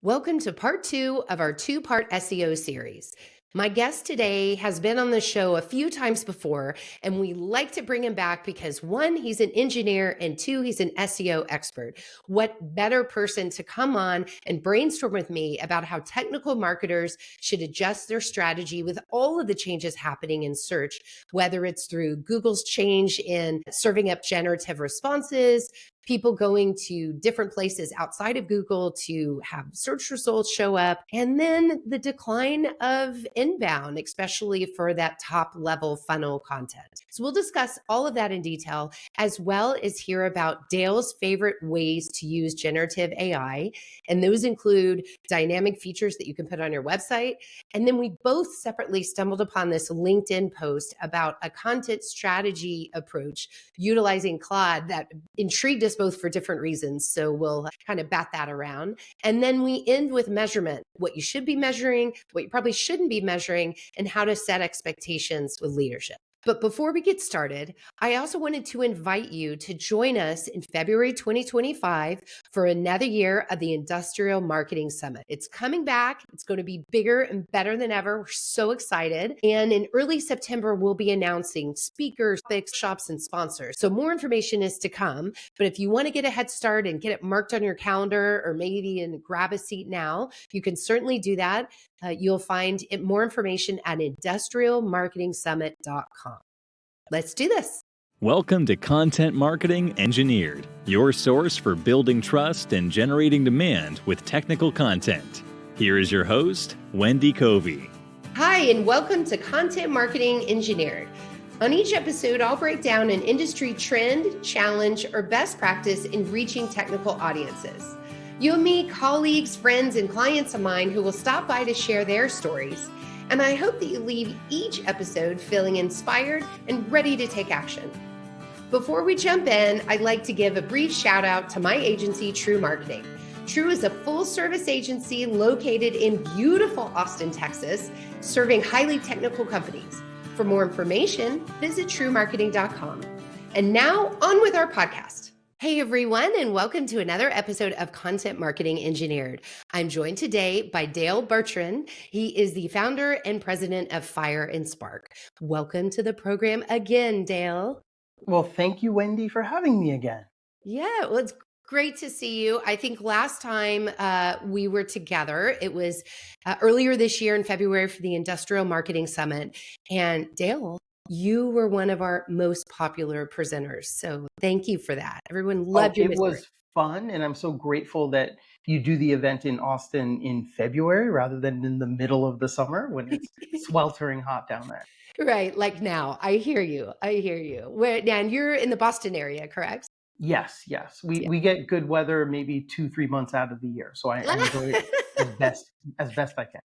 Welcome to part two of our two-part SEO series. My guest today has been on the show a few times before, and we like to bring him back because one, he's an engineer, and two, he's an SEO expert. What better person to come on and brainstorm with me about how technical marketers should adjust their strategy with all of the changes happening in search, whether it's through Google's change in serving up generative responses, people going to different places outside of Google to have search results show up, and then the decline of inbound, especially for that top level funnel content. So we'll discuss all of that in detail, as well as hear about Dale's favorite ways to use generative AI. And those include dynamic features that you can put on your website. And then we both separately stumbled upon this LinkedIn post about a content strategy approach utilizing Claude that intrigued us both for different reasons. So we'll kind of bat that around. And then we end with measurement, what you should be measuring, what you probably shouldn't be measuring, and how to set expectations with leadership. But before we get started, I also wanted to invite you to join us in February 2025 for another year of the Industrial Marketing Summit. It's coming back. It's going to be bigger and better than ever. We're so excited. And in early September, we'll be announcing speakers, shops, and sponsors. So more information is to come. But if you want to get a head start and get it marked on your calendar or maybe and grab a seat now, you can certainly do that. You'll find more information at industrialmarketingsummit.com. Let's do this. Welcome to Content Marketing Engineered, your source for building trust and generating demand with technical content. Here is your host, Wendy Covey. Hi, and welcome to Content Marketing Engineered. On each episode, I'll break down an industry trend, challenge, or best practice in reaching technical audiences. You'll meet colleagues, friends, and clients of mine who will stop by to share their stories. And I hope that you leave each episode feeling inspired and ready to take action. Before we jump in, I'd like to give a brief shout out to my agency, True Marketing. True is a full-service agency located in beautiful Austin, Texas, serving highly technical companies. For more information, visit truemarketing.com. And now, on with our podcast. Hey everyone, and welcome to another episode of Content Marketing Engineered. I'm joined today by Dale Bertrand. He is the founder and president of Fire and Spark. Welcome to the program again, Dale. Well, thank you, Wendy, for having me again. Yeah, well, it's great to see you. I think last time we were together, it was earlier this year in February for the Industrial Marketing Summit. And Dale, you were one of our most popular presenters. So thank you for that. Everyone loved you. It was fun, and I'm so grateful that you do the event in Austin in February rather than in the middle of the summer when it's sweltering hot down there. Right, like now. I hear you. And you're in the Boston area, correct? Yes. We get good weather maybe 2-3 months out of the year, so I enjoy it as best I can.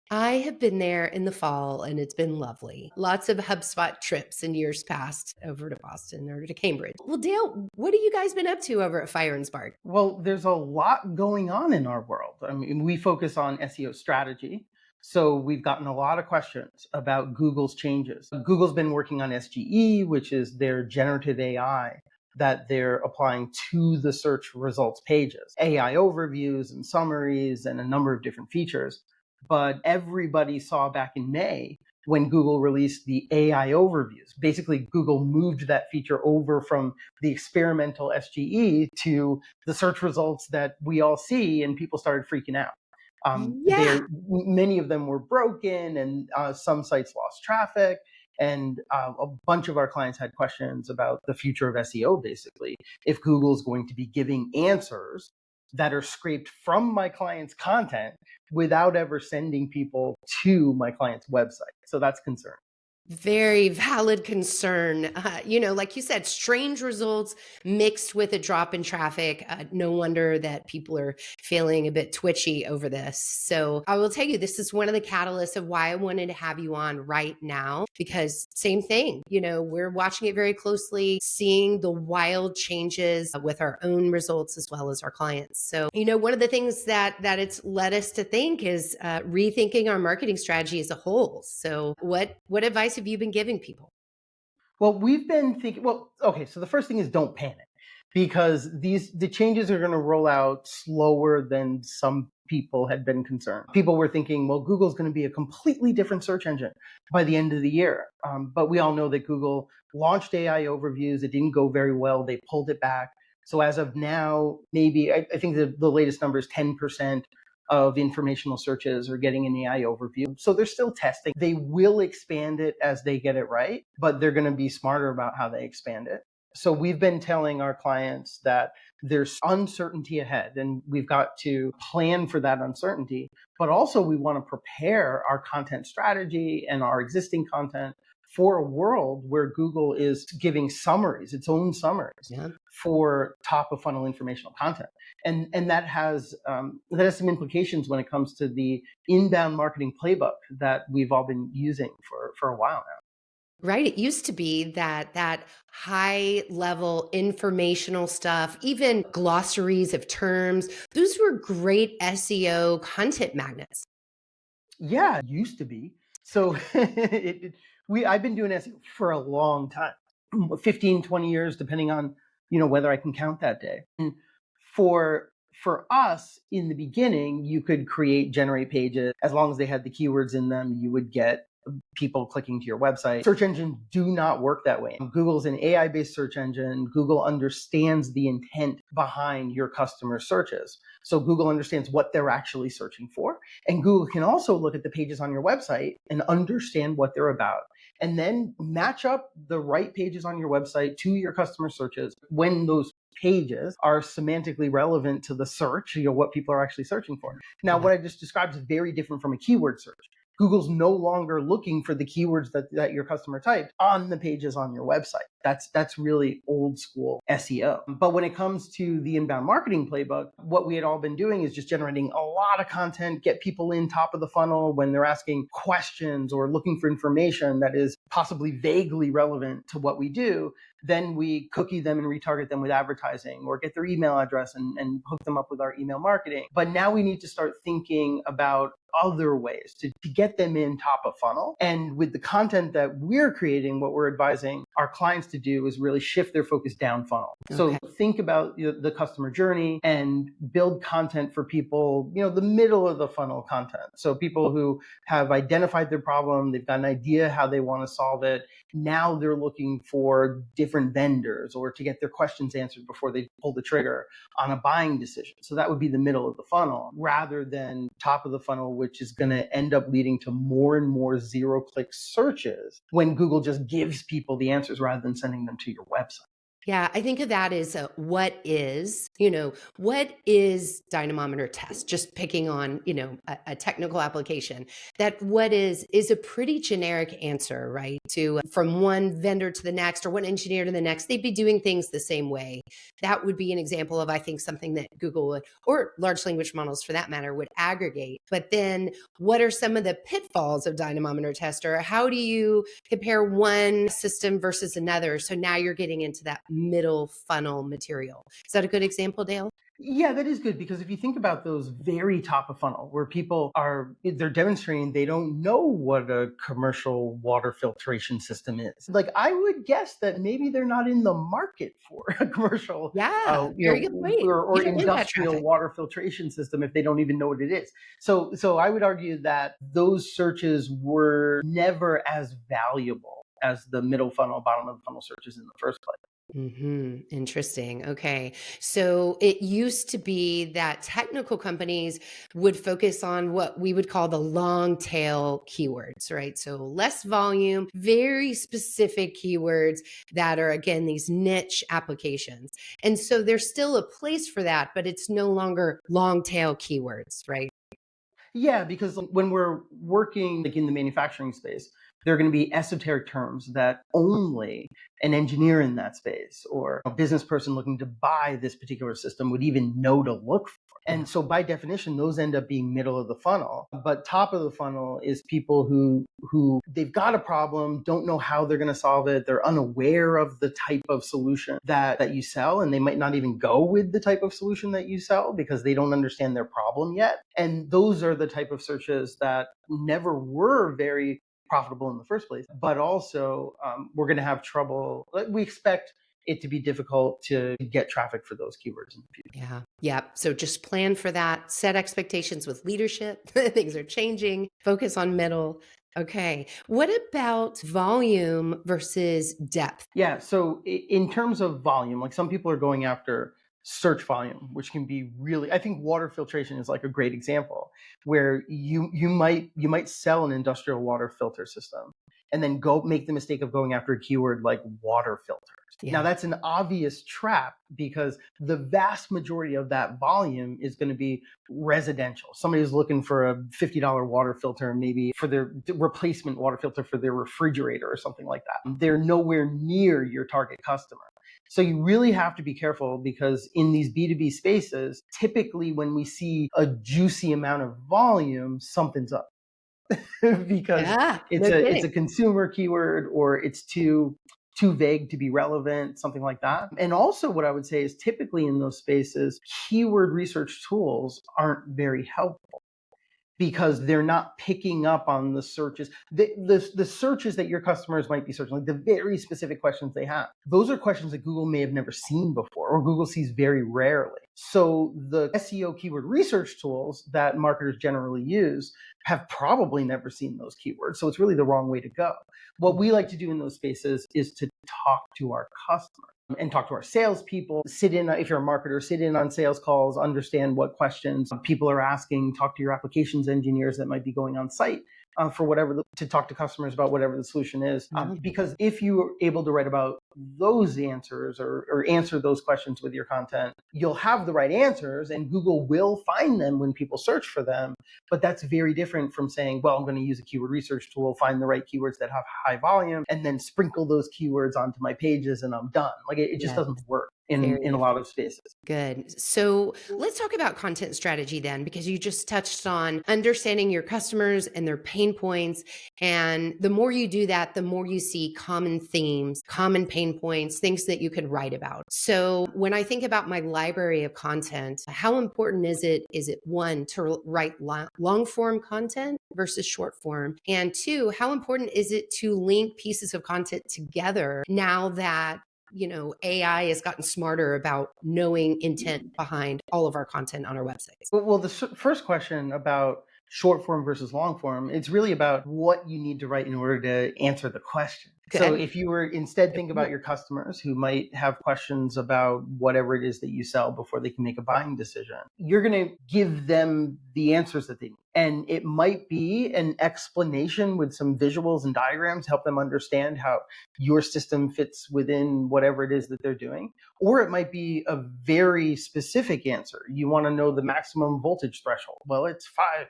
I have been there in the fall and it's been lovely. Lots of HubSpot trips in years past over to Boston or to Cambridge. Well, Dale, what have you guys been up to over at Fire and Spark? Well, there's a lot going on in our world. I mean, we focus on SEO strategy. So we've gotten a lot of questions about Google's changes. Google's been working on SGE, which is their generative AI that they're applying to the search results pages, AI overviews and summaries and a number of different features. But everybody saw back in May when Google released the AI overviews. Basically, Google moved that feature over from the experimental SGE to the search results that we all see, and people started freaking out. Many of them were broken, and some sites lost traffic. And a bunch of our clients had questions about the future of SEO, basically, if Google's going to be giving answers that are scraped from my client's content without ever sending people to my client's website. So that's concerning. Very valid concern. Like you said, strange results mixed with a drop in traffic. No wonder that people are feeling a bit twitchy over this. So I will tell you, this is one of the catalysts of why I wanted to have you on right now, because same thing, we're watching it very closely, seeing the wild changes with our own results as well as our clients. So, one of the things that it's led us to think is rethinking our marketing strategy as a whole. So what advice have you been giving people? Well, we've been thinking, so the first thing is don't panic. because the changes are going to roll out slower than some people had been concerned. People were thinking, well, Google's going to be a completely different search engine by the end of the year. But we all know that Google launched AI overviews. It didn't go very well. They pulled it back. So as of now, maybe I think the latest number is 10% of informational searches are getting an AI overview. So they're still testing. They will expand it as they get it right, but they're going to be smarter about how they expand it. So we've been telling our clients that there's uncertainty ahead and we've got to plan for that uncertainty, but also we want to prepare our content strategy and our existing content for a world where Google is giving summaries, its own summaries for top of funnel informational content. And that has some implications when it comes to the inbound marketing playbook that we've all been using for a while now. Right. It used to be that high level informational stuff, even glossaries of terms, those were great SEO content magnets. Yeah, it used to be. So I've been doing SEO for a long time, 15, 20 years, depending on, whether I can count that day. And for us in the beginning, you could generate pages. As long as they had the keywords in them, you would get people clicking to your website. Search engines do not work that way. Google's an AI-based search engine. Google understands the intent behind your customer searches. So Google understands what they're actually searching for. And Google can also look at the pages on your website and understand what they're about, and then match up the right pages on your website to your customer searches when those pages are semantically relevant to the search, what people are actually searching for. Now, what I just described is very different from a keyword search. Google's no longer looking for the keywords that your customer typed on the pages on your website. That's really old school SEO. But when it comes to the inbound marketing playbook, what we had all been doing is just generating a lot of content, get people in top of the funnel when they're asking questions or looking for information that is possibly vaguely relevant to what we do. Then we cookie them and retarget them with advertising, or get their email address and hook them up with our email marketing. But now we need to start thinking about other ways to get them in top of funnel. And with the content that we're creating, what we're advising our clients to do is really shift their focus down funnel. Okay. So think about the customer journey and build content for people, the middle of the funnel content. So people who have identified their problem, they've got an idea how they want to solve it. Now they're looking for different vendors or to get their questions answered before they pull the trigger on a buying decision. So that would be the middle of the funnel rather than top of the funnel, which is going to end up leading to more and more zero-click searches when Google just gives people the answers rather than sending them to your website. Yeah, I think of that as what is dynamometer test, just picking on, a technical application. That what is a pretty generic answer, right? To from one vendor to the next or one engineer to the next, they'd be doing things the same way. That would be an example of, I think, something that Google would, or large language models for that matter, would aggregate. But then what are some of the pitfalls of dynamometer test, or how do you compare one system versus another? So now you're getting into that middle funnel material. Is that a good example, Dale? Yeah, that is good, because if you think about those very top of funnel where people they're demonstrating they don't know what a commercial water filtration system is. Like, I would guess that maybe they're not in the market for a commercial very good point. or industrial water filtration system if they don't even know what it is. So I would argue that those searches were never as valuable as the middle funnel, bottom of the funnel searches in the first place. Interesting. Okay. So it used to be that technical companies would focus on what we would call the long tail keywords, right? So less volume, very specific keywords that are, again, these niche applications. And so there's still a place for that, but it's no longer long tail keywords, right? Yeah, because when we're working in the manufacturing space, there are going to be esoteric terms that only an engineer in that space or a business person looking to buy this particular system would even know to look for. And so by definition, those end up being middle of the funnel. But top of the funnel is people who they've got a problem, don't know how they're going to solve it. They're unaware of the type of solution that you sell, and they might not even go with the type of solution that you sell because they don't understand their problem yet. And those are the type of searches that never were very profitable in the first place, but also we're going to have trouble. We expect it to be difficult to get traffic for those keywords in the future. Yeah. Yeah. So just plan for that, set expectations with leadership. Things are changing, focus on middle. Okay. What about volume versus depth? Yeah. So in terms of volume, like some people are going after search volume, which can be really, I think water filtration is like a great example where you might sell an industrial water filter system and then go make the mistake of going after a keyword like water filters. Now Yeah. that's an obvious trap because the vast majority of that volume is going to be residential. Somebody who's looking for a $50 water filter, maybe for their replacement water filter for their refrigerator or something like that. They're nowhere near your target customer. So you really have to be careful because in these B2B spaces, typically when we see a juicy amount of volume, something's up. Because Yeah. it's No a kidding. consumer keyword or it's too vague to be relevant, something like that. And also what I would say is typically in those spaces, keyword research tools aren't very helpful because they're not picking up on the searches. The searches that your customers might be searching, like the very specific questions they have. Those are questions that Google may have never seen before or Google sees very rarely. So the SEO keyword research tools that marketers generally use have probably never seen those keywords. So it's really the wrong way to go. What we like to do in those spaces is to talk to our customers and talk to our salespeople, sit in, if you're a marketer, sit in on sales calls, understand what questions people are asking, talk to your applications engineers that might be going on site for whatever, to talk to customers about whatever the solution is. Yeah. Because if you are able to write about those answers or answer those questions with your content, you'll have the right answers and Google will find them when people search for them. But that's very different from saying, well, I'm going to use a keyword research tool, find the right keywords that have high volume, and then sprinkle those keywords onto my pages and I'm done. Like it just Yeah. doesn't work Very in a lot of spaces. good. So let's talk about content strategy then, because you just touched on understanding your customers and their pain points. And the more you do that, the more you see common themes, common pain points, things that you could write about. So when I think about my library of content, how important is it? Is it one, to write long form content versus short form? And two, how important is it to link pieces of content together now that AI has gotten smarter about knowing intent behind all of our content on our websites? Well, the first question about short form versus long form, it's really about what you need to write in order to answer the question. So Okay. if you were instead think about your customers who might have questions about whatever it is that you sell before they can make a buying decision, you're going to give them the answers that they need. And it might be an explanation with some visuals and diagrams to help them understand how your system fits within whatever it is that they're doing. Or it might be a very specific answer. You want to know the maximum voltage threshold. Well, it's 5.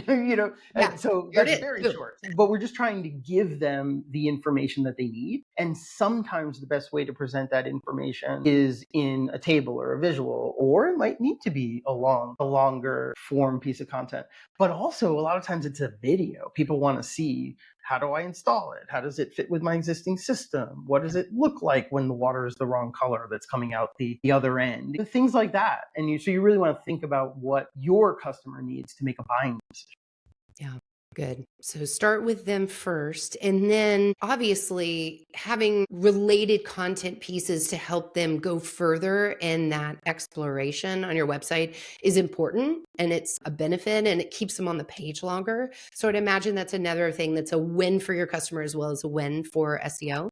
Yeah. And so Here it that's is. very Boom. short. But we're just trying to give them the information that they need. And sometimes the best way to present that information is in a table or a visual, or it might need to be a longer form piece of content. But also a lot of times it's a video. People want to see, how do I install it? How does it fit with my existing system? What does it look like when the water is the wrong color that's coming out the other end? Things like that. And so you really want to think about what your customer needs to make a buying decision. Yeah. Good. So start with them first. And then obviously having related content pieces to help them go further in that exploration on your website is important. And it's a benefit and it keeps them on the page longer. So I'd imagine that's another thing that's a win for your customer as well as a win for SEO.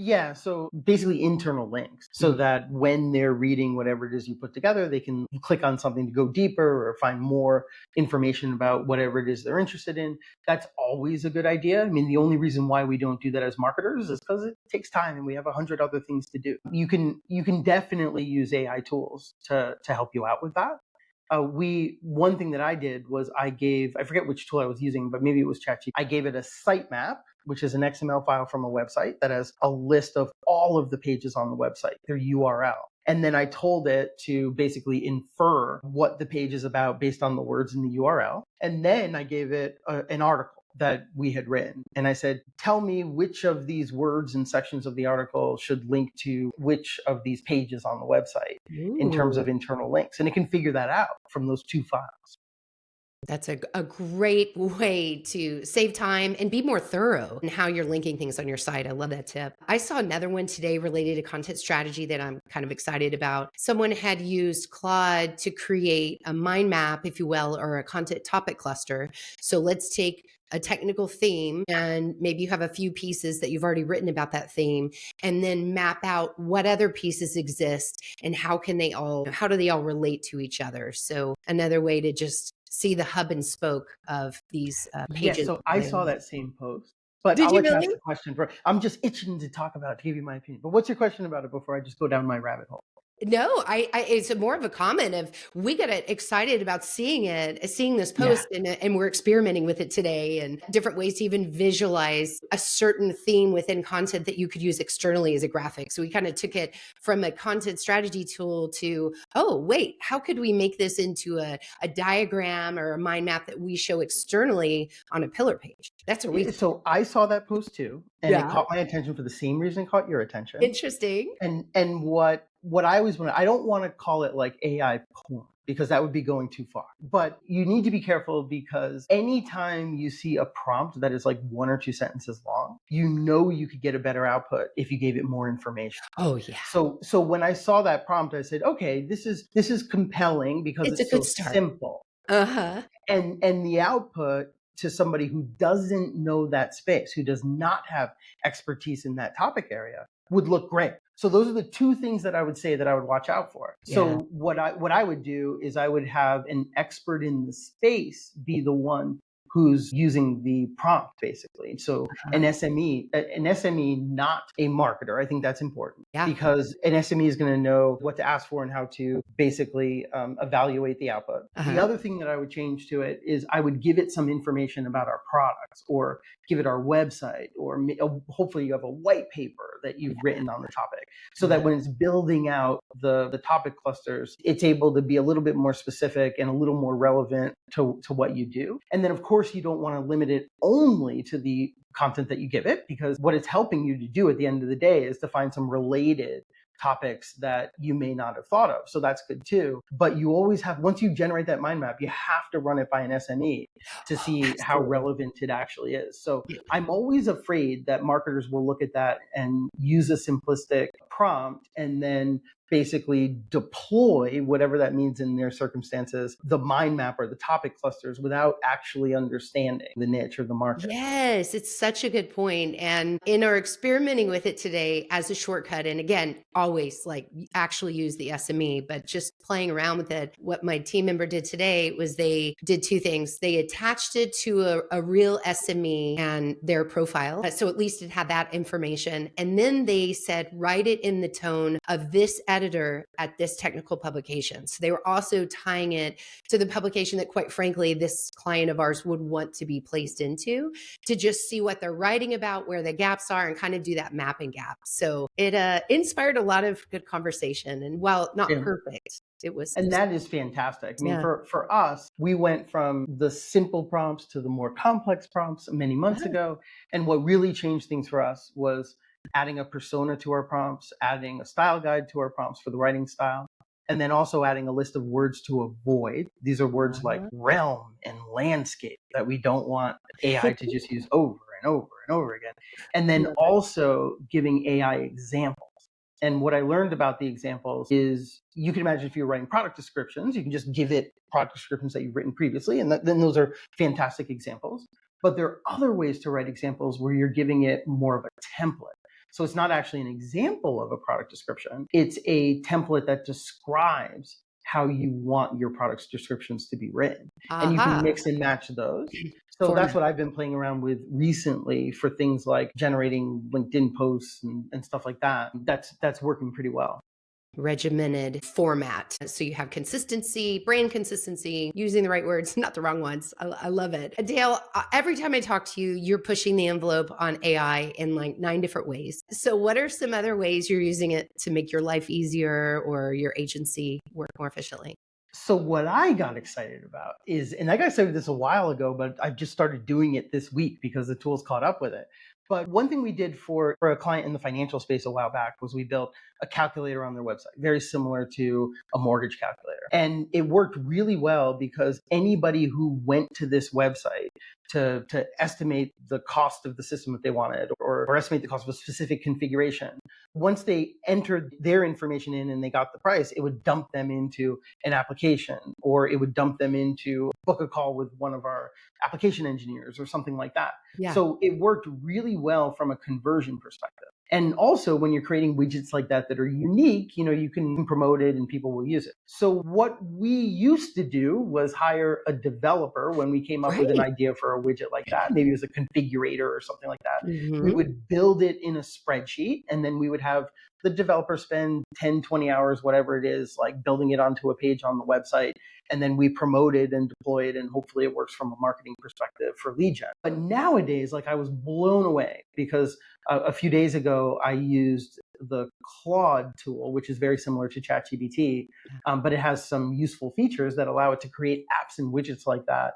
Yeah, so basically internal links so that when they're reading whatever it is you put together, they can click on something to go deeper or find more information about whatever it is they're interested in. That's always a good idea. I mean, the only reason why we don't do that as marketers is because it takes time and we have 100 other things to do. You can definitely use AI tools to help you out with that. One thing that I did was I forget which tool I was using, but maybe it was ChatGPT. I gave it a sitemap, which is an XML file from a website that has a list of all of the pages on the website, their URL. And then I told it to basically infer what the page is about based on the words in the URL. And then I gave it an article that we had written. And I said, tell me which of these words and sections of the article should link to which of these pages on the website in terms Ooh. of internal links. And it can figure that out from those two files. That's a great way to save time and be more thorough in how you're linking things on your site. I love that tip. I saw another one today related to content strategy that I'm kind of excited about. Someone had used Claude to create a mind map, if you will, or a content topic cluster. So let's take a technical theme, and maybe you have a few pieces that you've already written about that theme, and then map out what other pieces exist and how do they all relate to each other. So another way to just see the hub and spoke of these Yes, pages. so I saw that same post, but Did I'll you let you ask really? the question. I'm just itching to talk about it, to give you my opinion. But what's your question about it before I just go down my rabbit hole? No, it's more of a comment of we got excited about seeing this Yeah. post, and we're experimenting with it today, and different ways to even visualize a certain theme within content that you could use externally as a graphic. So we kind of took it from a content strategy tool to, oh, wait, how could we make this into a diagram or a mind map that we show externally on a pillar page? That's what we Yeah, so I saw that post too, and it Yeah. caught my attention for the same reason it caught your attention. Interesting. And what I always want, I don't want to call it like AI porn because that would be going too far. But you need to be careful because anytime you see a prompt that is like 1 or 2 sentences long, you know you could get a better output if you gave it more information. Oh, yeah. So when I saw that prompt, I said, okay, this is compelling because It's a it's so good start. simple. Uh-huh. And the output to somebody who doesn't know that space, who does not have expertise in that topic area, would look great. So those are the two things that I would say that I would watch out for. Yeah. So what I would do is I would have an expert in the space be the one who's using the prompt, basically. So an SME, not a marketer. I think that's important Yeah. because an SME is going to know what to ask for and how to basically evaluate the output. The other thing that I would change to it is I would give it some information about our products, or give it our website, or hopefully you have a white paper that you've written on the topic, so that when it's building out the topic clusters, it's able to be a little bit more specific and a little more relevant to what you do. And then of course you don't want to limit it only to the content that you give it, because what it's helping you to do at the end of the day is to find some related topics that you may not have thought of. So that's good too. But you always have, once you generate that mind map, you have to run it by an SME to see how relevant it actually is. So I'm always afraid that marketers will look at that and use a simplistic prompt and then basically deploy whatever that means in their circumstances, the mind map or the topic clusters, without actually understanding the niche or the market. Yes, it's such a good point. And in our experimenting with it today as a shortcut, and again, always like actually use the SME, but just playing around with it, what my team member did today was they did two things. They attached it to a real SME and their profile. So at least it had that information. And then they said, write it in the tone of this editor at this technical publication. So they were also tying it to the publication that, quite frankly, this client of ours would want to be placed into, to just see what they're writing about, where the gaps are, and kind of do that mapping gap. So it inspired a lot of good conversation. And while not perfect, it was. And that is fantastic. I mean, Yeah. for us, we went from the simple prompts to the more complex prompts many months ago. And what really changed things for us was adding a persona to our prompts, adding a style guide to our prompts for the writing style, and then also adding a list of words to avoid. These are words like realm and landscape that we don't want AI to just use over and over and over again. And then also giving AI examples. And what I learned about the examples is, you can imagine if you're writing product descriptions, you can just give it product descriptions that you've written previously, and then those are fantastic examples. But there are other ways to write examples where you're giving it more of a template. So it's not actually an example of a product description. It's a template that describes how you want your product's descriptions to be written. And you can mix and match those. So that's what I've been playing around with recently for things like generating LinkedIn posts and stuff like that. That's working pretty well. Regimented format. So you have consistency, brand consistency, using the right words, not the wrong ones. I love it. Dale, every time I talk to you, you're pushing the envelope on AI in like 9 different ways. So what are some other ways you're using it to make your life easier or your agency work more efficiently? So what I got excited about is, and I got excited this a while ago, but I've just started doing it this week because the tools caught up with it. But one thing we did for a client in the financial space a while back was we built a calculator on their website, very similar to a mortgage calculator. And it worked really well because anybody who went to this website to estimate the cost of the system that they wanted, or estimate the cost of a specific configuration, once they entered their information in and they got the price, it would dump them into an application, or it would dump them into book a call with one of our application engineers or something like that. Yeah. So it worked really well from a conversion perspective. And also when you're creating widgets like that are unique, you can promote it and people will use it. So what we used to do was hire a developer when we came up with an idea for a widget like that. Maybe it was a configurator or something like that. We would build it in a spreadsheet, and then we would have the developer spend 10, 20 hours, whatever it is, like building it onto a page on the website. And then we promote it and deploy it, and hopefully it works from a marketing perspective for lead gen. But nowadays, I was blown away because a few days ago, I used the Claude tool, which is very similar to ChatGPT, but it has some useful features that allow it to create apps and widgets like that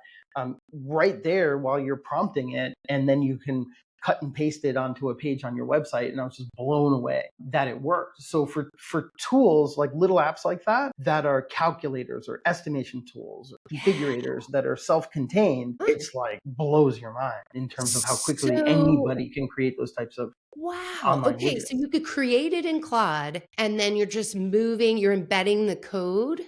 right there while you're prompting it. And then you can cut and paste it onto a page on your website. And I was just blown away that it worked. So for tools like little apps like that are calculators or estimation tools or configurators that are self-contained, it's blows your mind in terms of how quickly anybody can create those types of online Okay. widgets. So you could create it in Claude, and then you're just you're embedding the code.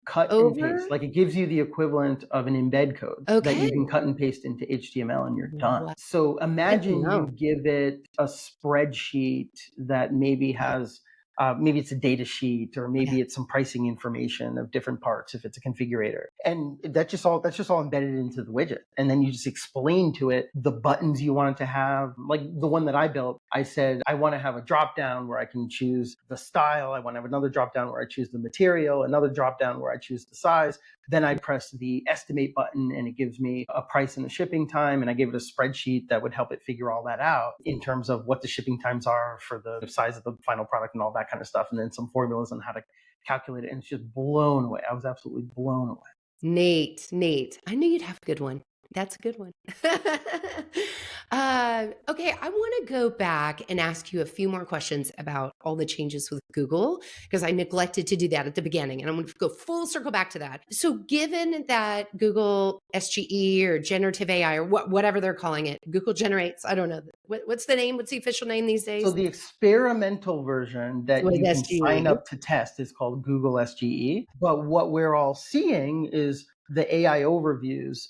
Cut and paste. It gives you the equivalent of an embed code that you can cut and paste into HTML and you're done. So imagine you give it a spreadsheet that maybe has, maybe it's a data sheet, or maybe it's some pricing information of different parts if it's a configurator. And that's just all embedded into the widget. And then you just explain to it the buttons you want it to have. Like the one that I built, I said, I want to have a drop down where I can choose the style. I want to have another drop down where I choose the material, another drop down where I choose the size. Then I press the estimate button and it gives me a price and the shipping time. And I gave it a spreadsheet that would help it figure all that out in terms of what the shipping times are for the size of the final product and all that kind of stuff. And then some formulas on how to calculate it. And it's just blown away. I was absolutely blown away. Nate. I knew you'd have a good one. That's a good one. Okay, I want to go back and ask you a few more questions about all the changes with Google, because I neglected to do that at the beginning, and I'm going to go full circle back to that. So given that Google SGE or generative AI or whatever they're calling it, Google generates, I don't know, what's the name? What's the official name these days? So the experimental version that you can sign up to test is called Google SGE. But what we're all seeing is the AI overviews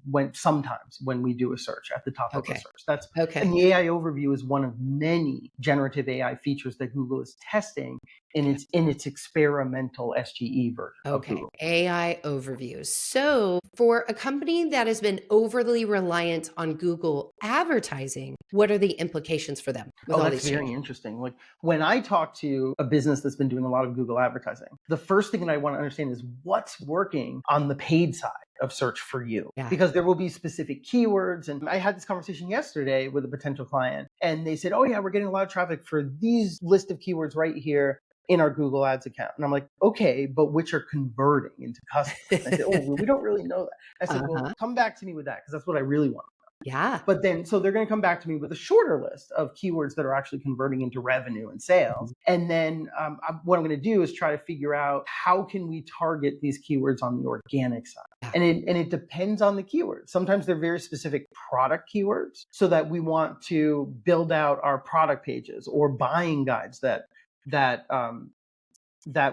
went sometimes when we do a search at the top of a search. And the AI overview is one of many generative AI features that Google is testing in its experimental SGE version of Google. AI overviews. So for a company that has been overly reliant on Google advertising, what are the implications for them? That's very interesting. Like when I talk to a business that's been doing a lot of Google advertising, the first thing that I want to understand is what's working on the paid side of search for you, because there will be specific keywords. And I had this conversation yesterday with a potential client, and they said, oh yeah, we're getting a lot of traffic for these list of keywords right here in our Google Ads account. And I'm like, okay, but which are converting into customers? And I said, oh, we don't really know that. I said, well, come back to me with that, because that's what I really want. But then, so they're going to come back to me with a shorter list of keywords that are actually converting into revenue and sales. And then what I'm going to do is try to figure out how can we target these keywords on the organic side. And it depends on the keyword. Sometimes they're very specific product keywords, so that we want to build out our product pages or buying guides that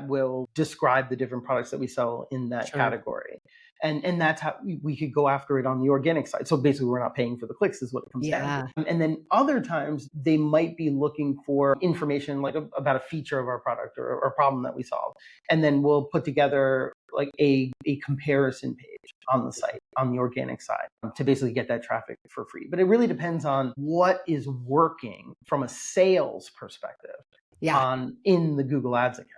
will describe the different products that we sell in that category. And that's how we could go after it on the organic side. So basically, we're not paying for the clicks is what it comes down to. And then other times, they might be looking for information like about a feature of our product or a problem that we solve. And then we'll put together like a comparison page on the site, on the organic side, to basically get that traffic for free. But it really depends on what is working from a sales perspective in the Google Ads account.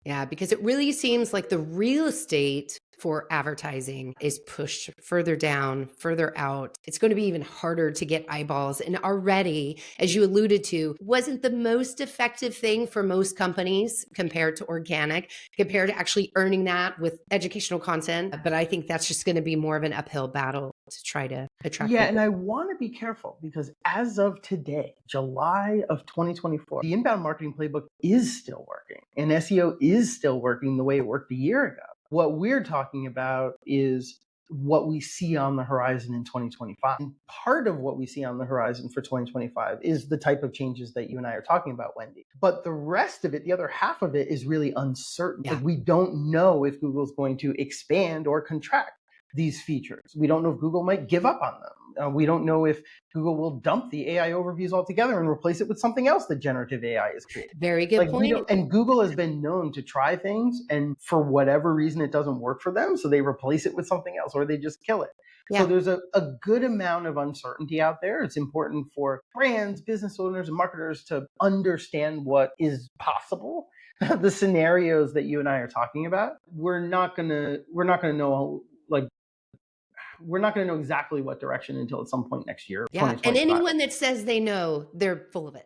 Yeah, because it really seems like the real estate for advertising is pushed further down, further out. It's going to be even harder to get eyeballs. And already, as you alluded to, wasn't the most effective thing for most companies compared to organic, compared to actually earning that with educational content. But I think that's just going to be more of an uphill battle to try to attract Yeah, people. and I want to be careful because as of today, July of 2024, the inbound marketing playbook is still working and SEO is still working the way it worked a year ago. What we're talking about is what we see on the horizon in 2025. And part of what we see on the horizon for 2025 is the type of changes that you and I are talking about, Wendy. But the rest of it, the other half of it, is really uncertain. Yeah. Like, we don't know if Google's going to expand or contract these features. We don't know if Google might give up on them. We don't know if Google will dump the AI overviews altogether and replace it with something else that generative AI is creating. Very good Like, point. and Google has been known to try things and for whatever reason it doesn't work for them, so they replace it with something else or they just kill it. Yeah. So there's a good amount of uncertainty out there. It's important for brands, business owners, and marketers to understand what is possible. The scenarios that you and I are talking about, we're not gonna know, like, we're not going to know exactly what direction until at some point next year, Yeah. And 2025. anyone that says they know, they're full of it.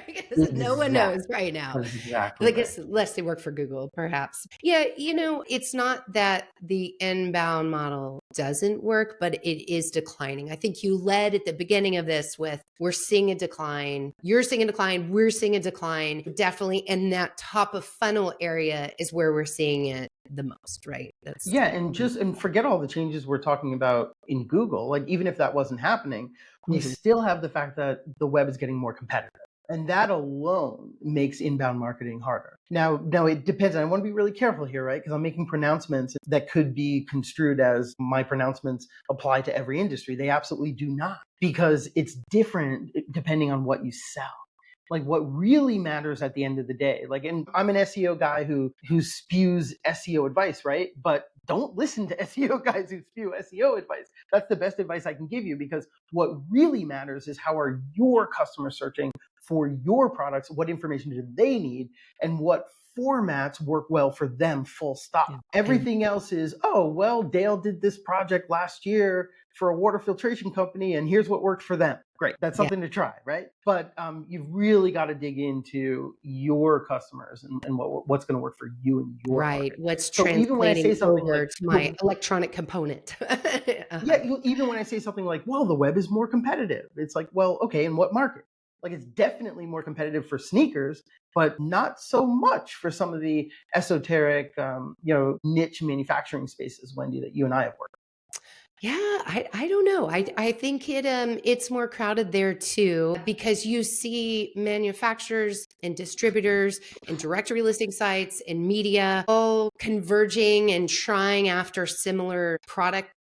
Because no one knows right now. That's exactly Like, right. unless they work for Google, perhaps. Yeah, it's not that the inbound model doesn't work, but it is declining. I think you led at the beginning of this with, we're seeing a decline. You're seeing a decline. We're seeing a decline. Definitely in that top of funnel area is where we're seeing it the most, right? Yeah, and forget all the changes we're talking about in Google. Like, even if that wasn't happening, we still have the fact that the web is getting more competitive. And that alone makes inbound marketing harder. Now it depends. I want to be really careful here, right? Because I'm making pronouncements that could be construed as my pronouncements apply to every industry. They absolutely do not, because it's different depending on what you sell. Like, what really matters at the end of the day, like, and I'm an SEO guy who spews SEO advice, right? But don't listen to SEO guys who spew SEO advice. That's the best advice I can give you, because what really matters is how are your customers searching for your products, what information do they need, and what formats work well for them, full stop. Yeah. Everything else is, oh, well, Dale did this project last year for a water filtration company, and here's what worked for them. Great. That's something to try, right? But you've really got to dig into your customers and what's going to work for you and your right. market. What's So even when I say translating something over like, to my electronic component. yeah, even when I say something like, well, the web is more competitive, it's like, well, okay, in what market? Like, it's definitely more competitive for sneakers, but not so much for some of the esoteric, niche manufacturing spaces, Wendy, that you and I have worked. Yeah, I don't know. I think it's more crowded there too, because you see manufacturers and distributors and directory listing sites and media all converging and trying after similar product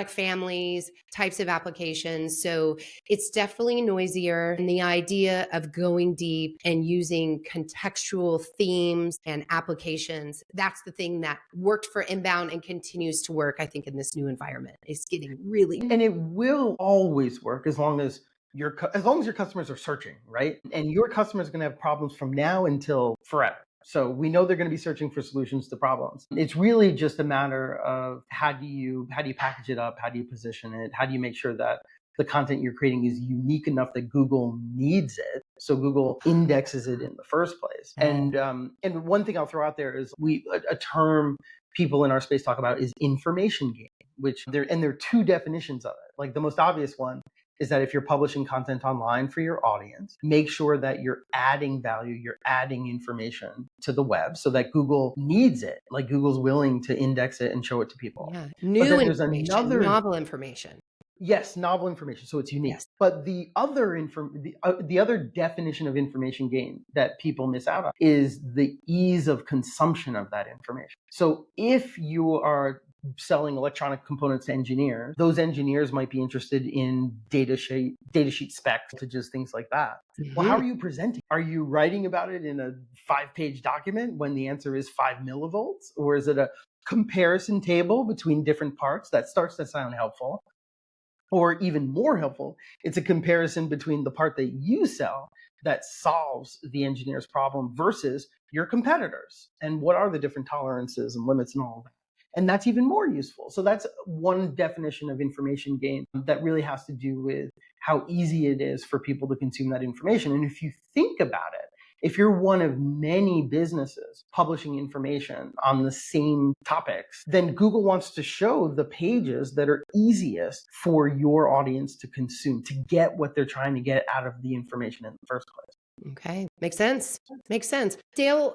families, types of applications. So it's definitely noisier. And the idea of going deep and using contextual themes and applications, that's the thing that worked for inbound and continues to work, I think, in this new environment. It's getting really, And it will always work as long as your customers are searching, right? And your customers are going to have problems from now until forever. So we know they're going to be searching for solutions to problems. It's really just a matter of how do you package it up? How do you position it? How do you make sure that the content you're creating is unique enough that Google needs it, so Google indexes it in the first place? And one thing I'll throw out there is a term people in our space talk about is information gain, which there are two definitions of it. Like, the most obvious one is that if you're publishing content online for your audience, make sure that you're adding value, you're adding information to the web so that Google needs it, like Google's willing to index it and show it to people. yeah, But new then there's information, novel information. Yes, novel information, so it's unique. Yes. But the other definition of information gain that people miss out on is the ease of consumption of that information. So if you are selling electronic components to engineers, those engineers might be interested in data sheet specs, just things like that. Well, how are you presenting? Are you writing about it in a 5-page document when the answer is 5 millivolts? Or is it a comparison table between different parts? That starts to sound helpful. Or even more helpful, it's a comparison between the part that you sell that solves the engineer's problem versus your competitors. And what are the different tolerances and limits and all of that? And that's even more useful. So that's one definition of information gain that really has to do with how easy it is for people to consume that information. And if you think about it, if you're one of many businesses publishing information on the same topics, then Google wants to show the pages that are easiest for your audience to consume, to get what they're trying to get out of the information in the first place. Okay. Makes sense. Makes sense. Dale,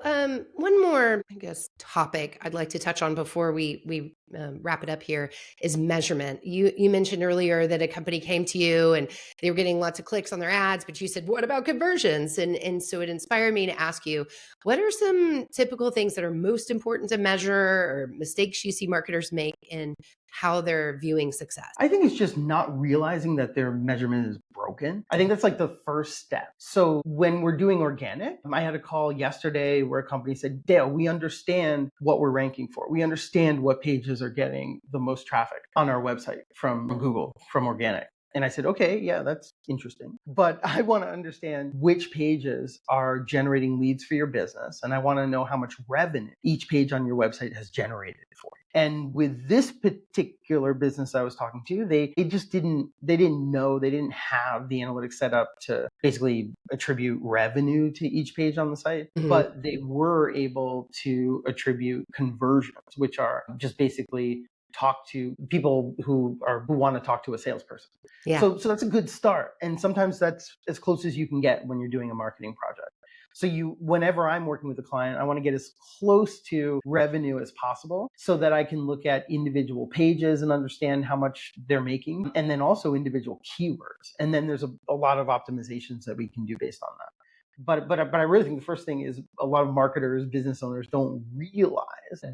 one more, I guess, topic I'd like to touch on before we wrap it up here is measurement. You mentioned earlier that a company came to you and they were getting lots of clicks on their ads, but you said, what about conversions? And so it inspired me to ask you, what are some typical things that are most important to measure or mistakes you see marketers make in how they're viewing success? I think it's just not realizing that their measurement is broken. I think that's like the first step. So when we're doing organic, I had a call yesterday where a company said, Dale, we understand what we're ranking for. We understand what pages are getting the most traffic on our website from Google, from organic. And I said, okay, yeah, that's interesting. But I want to understand which pages are generating leads for your business. And I want to know how much revenue each page on your website has generated for you. And with this particular business I was talking to, they didn't have the analytics set up to basically attribute revenue to each page on the site, but they were able to attribute conversions, which are just basically talk to people who want to talk to a salesperson. Yeah. So that's a good start. And sometimes that's as close as you can get when you're doing a marketing project. So whenever I'm working with a client, I want to get as close to revenue as possible so that I can look at individual pages and understand how much they're making, and then also individual keywords. And then there's a lot of optimizations that we can do based on that. But I really think the first thing is a lot of marketers, business owners don't realize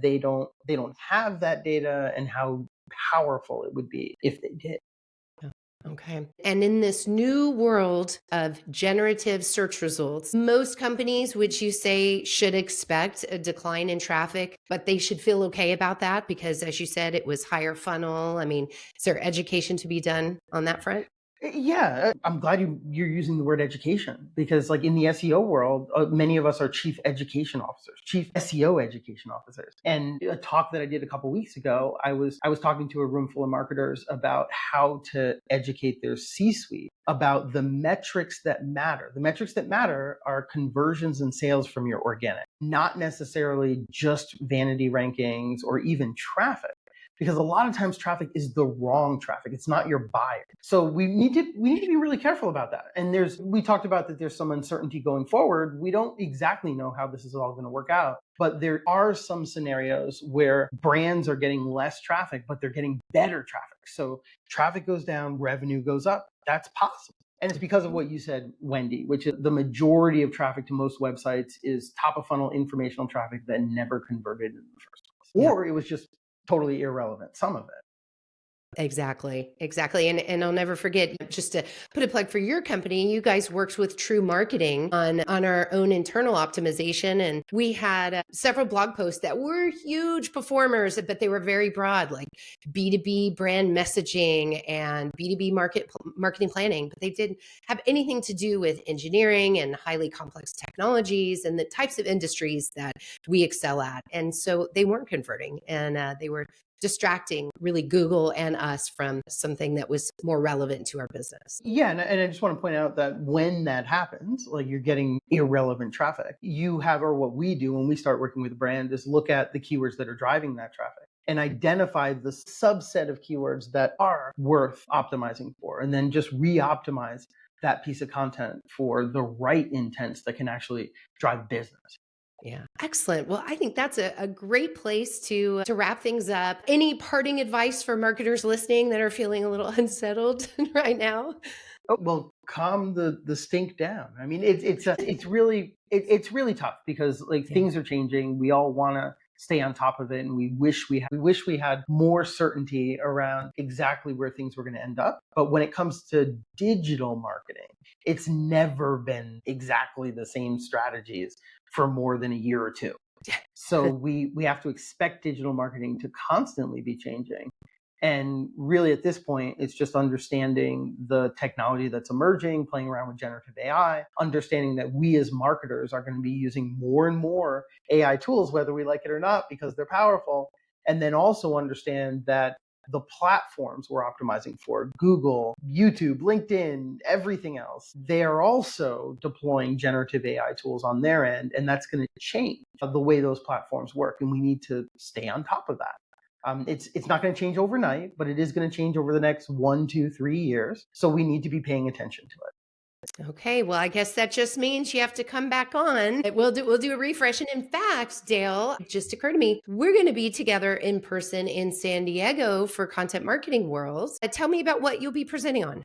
they don't have that data and how powerful it would be if they did. Okay. And in this new world of generative search results, most companies, would you say, should expect a decline in traffic, but they should feel okay about that because, as you said, it was higher funnel. I mean, is there education to be done on that front? Yeah, I'm glad you're using the word education because, like in the SEO world, many of us are chief education officers, chief SEO education officers. And a talk that I did a couple weeks ago, I was talking to a room full of marketers about how to educate their C-suite about the metrics that matter. The metrics that matter are conversions and sales from your organic, not necessarily just vanity rankings or even traffic. Because a lot of times traffic is the wrong traffic. It's not your buyer. So we need to be really careful about that. And we talked about that there's some uncertainty going forward. We don't exactly know how this is all going to work out. But there are some scenarios where brands are getting less traffic, but they're getting better traffic. So traffic goes down, revenue goes up. That's possible. And it's because of what you said, Wendy, which is the majority of traffic to most websites is top of funnel informational traffic that never converted in the first place. Or it was just totally irrelevant, some of it. Exactly. And I'll never forget, just to put a plug for your company, you guys worked with True Marketing on our own internal optimization. And we had several blog posts that were huge performers, but they were very broad, like B2B brand messaging and B2B marketing planning. But they didn't have anything to do with engineering and highly complex technologies and the types of industries that we excel at. And so they weren't converting, and they were distracting really Google and us from something that was more relevant to our business. Yeah, and I just want to point out that when that happens, like you're getting irrelevant traffic, or what we do when we start working with a brand is look at the keywords that are driving that traffic and identify the subset of keywords that are worth optimizing for, and then just re-optimize that piece of content for the right intents that can actually drive business. Yeah. Excellent. Well, I think that's a great place to wrap things up. Any parting advice for marketers listening that are feeling a little unsettled right now? Oh, well, calm the stink down. I mean, it's really tough because things are changing. We all want to stay on top of it, and we wish we had more certainty around exactly where things were going to end up. But when it comes to digital marketing, it's never been exactly the same strategies for more than a year or two. So we have to expect digital marketing to constantly be changing. And really at this point, it's just understanding the technology that's emerging, playing around with generative AI, understanding that we as marketers are going to be using more and more AI tools, whether we like it or not, because they're powerful. And then also understand that the platforms we're optimizing for, Google, YouTube, LinkedIn, everything else, they are also deploying generative AI tools on their end, and that's going to change the way those platforms work. And we need to stay on top of that. It's not going to change overnight, but it is going to change over the next 1, 2, 3 years. So we need to be paying attention to it. Okay, well, I guess that just means you have to come back on. We'll do a refresh. And in fact, Dale, it just occurred to me, we're going to be together in person in San Diego for Content Marketing Worlds. Tell me about what you'll be presenting on.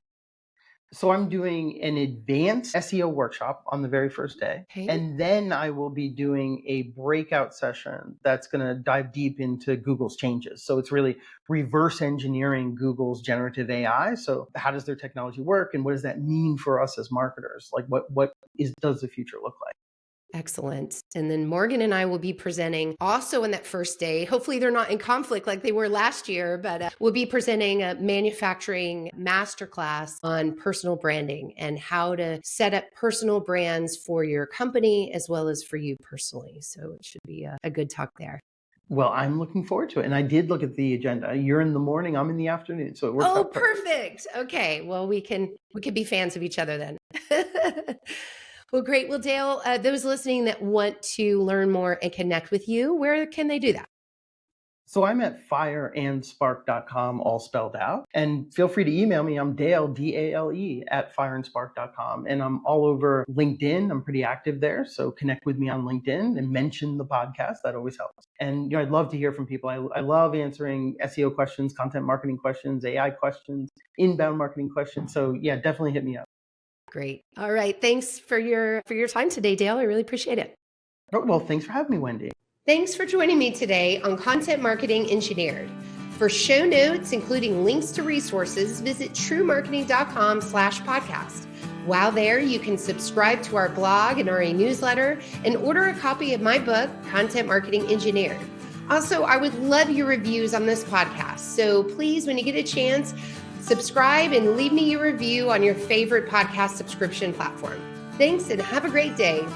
So I'm doing an advanced SEO workshop on the very first day. Okay. And then I will be doing a breakout session that's going to dive deep into Google's changes. So it's really reverse engineering Google's generative AI. So how does their technology work, and what does that mean for us as marketers? Like does the future look like? Excellent. And then Morgan and I will be presenting also on that first day. Hopefully they're not in conflict like they were last year, but we'll be presenting a manufacturing masterclass on personal branding and how to set up personal brands for your company as well as for you personally. So it should be a good talk there. Well, I'm looking forward to it. And I did look at the agenda. You're in the morning, I'm in the afternoon. So it works out perfect. Okay. Well, we can be fans of each other then. Well, great. Well, Dale, those listening that want to learn more and connect with you, where can they do that? So I'm at fireandspark.com, all spelled out. And feel free to email me. I'm Dale, D-A-L-E, at fireandspark.com. And I'm all over LinkedIn. I'm pretty active there. So connect with me on LinkedIn and mention the podcast. That always helps. And I'd love to hear from people. I love answering SEO questions, content marketing questions, AI questions, inbound marketing questions. So yeah, definitely hit me up. Great. All right. Thanks for your time today, Dale. I really appreciate it. Oh, well, thanks for having me, Wendy. Thanks for joining me today on Content Marketing Engineered. For show notes, including links to resources, visit truemarketing.com/podcast. While there, you can subscribe to our blog and our e-newsletter and order a copy of my book, Content Marketing Engineered. Also, I would love your reviews on this podcast. So please, when you get a chance, subscribe and leave me your review on your favorite podcast subscription platform. Thanks and have a great day.